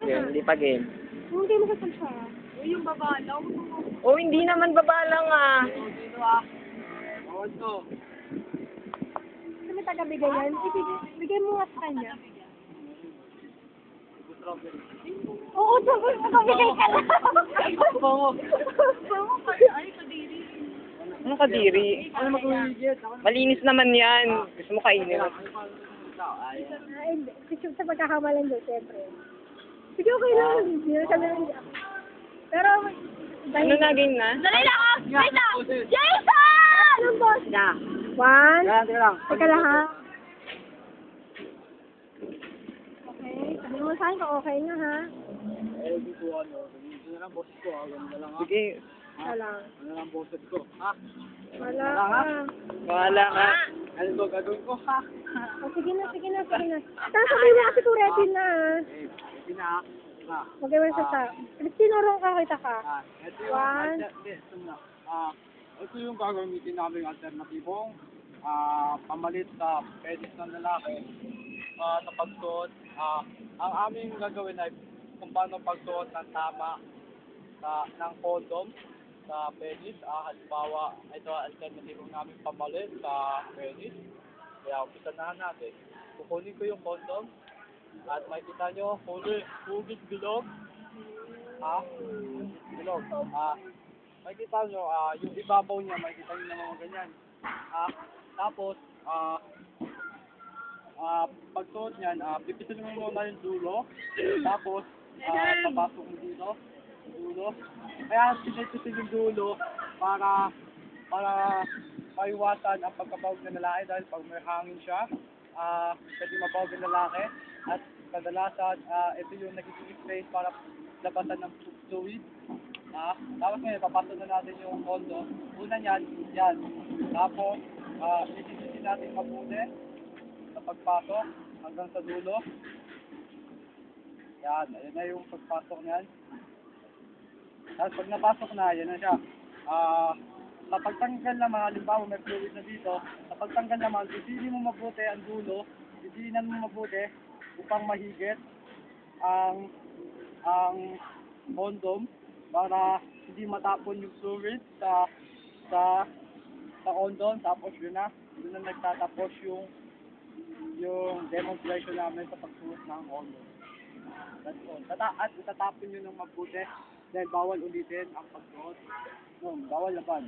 Game, hindi pa game. Hindi mo kasi siya. Uy, yung babalaw. Oh, hindi naman babalang ah. Dito ah. Bawal to. Kasi may taga-bigay yan. Bigay mo nga sa kanya. Oo, sabi mo taga-bigay ka lang. Bango. Bango kayo. Ay, kadiri. Ano kadiri? Ano mag-uwigit? Malinis naman yan. Gusto mo kainin. Hindi. Kasi sa pagkakamalan doon, siyempre. Sige, okay lang. Hindi na sabi lang. Pero, Ano na game na? dali lang ako! Wait lang! Jason! Anong boss? Na. One. Teka lang. Teka lang ha. Okay. Sabi mo sa akin kung okay na ha. Eh, dito ano. Dito na lang boses ko. Ganun na lang ha. Sige. Wala lang. Ano lang boses ko. Ha? Wala Wala ka. Wala ka. Ano to gagawin ko ha? Oh, sige na. Tapos sabihin mo kasi kung ready na ha. Eh, hindi na ha. Ha. Mag-iwan sa sinurong ka kita ka. Ito yung One. Ito yung gagamitin namin alternatibong pamalit sa penis ng lalaki sa pagsuot. Ang aming gagawin ay kung paano pagsuot ng tama ng condom sa penis. Halimbawa, ito ang alternatibong namin pamalit sa penis. Kaya umpisa na natin. Kukunin ko yung condom. At makikita nyo, hugis bilog. Bilog. Makikita nyo, yung ibabaw niya, makikita nyo na mga ganyan. Tapos, pagsuot niyan, pipitin mo muna yung dulo. Tapos, papasok mo dito. Dulo. Kaya pinipitin yung dulo para maiwasan ang pagkabawag ng lalaki dahil pag may hangin siya, pwede mabawag ng lalaki. At kadalasan, ito yung nagiging space para labasan ng fluid. Tapos ngayon, papasok na natin yung kondo. Una yan. Tapos, isisitin natin mabuti sa pagpasok hanggang sa dulo. Yan, ayun na yung pagpasok niyan. Tapos pag napasok na, yan na siya. Sa pagtanggal naman, halimbawa may fluid na dito, sa pagtanggal naman, sisili mo mabuti ang dulo, sisilinan mo mabuti upang mahigit ang condom para hindi matapon yung fluid sa condom. Tapos yun na nagtatapos yung demonstration namin sa pagsuot ng condom. That's all. At itatapon nyo ng mabuti dahil bawal ulitin ang pagsuot. Bawal laban.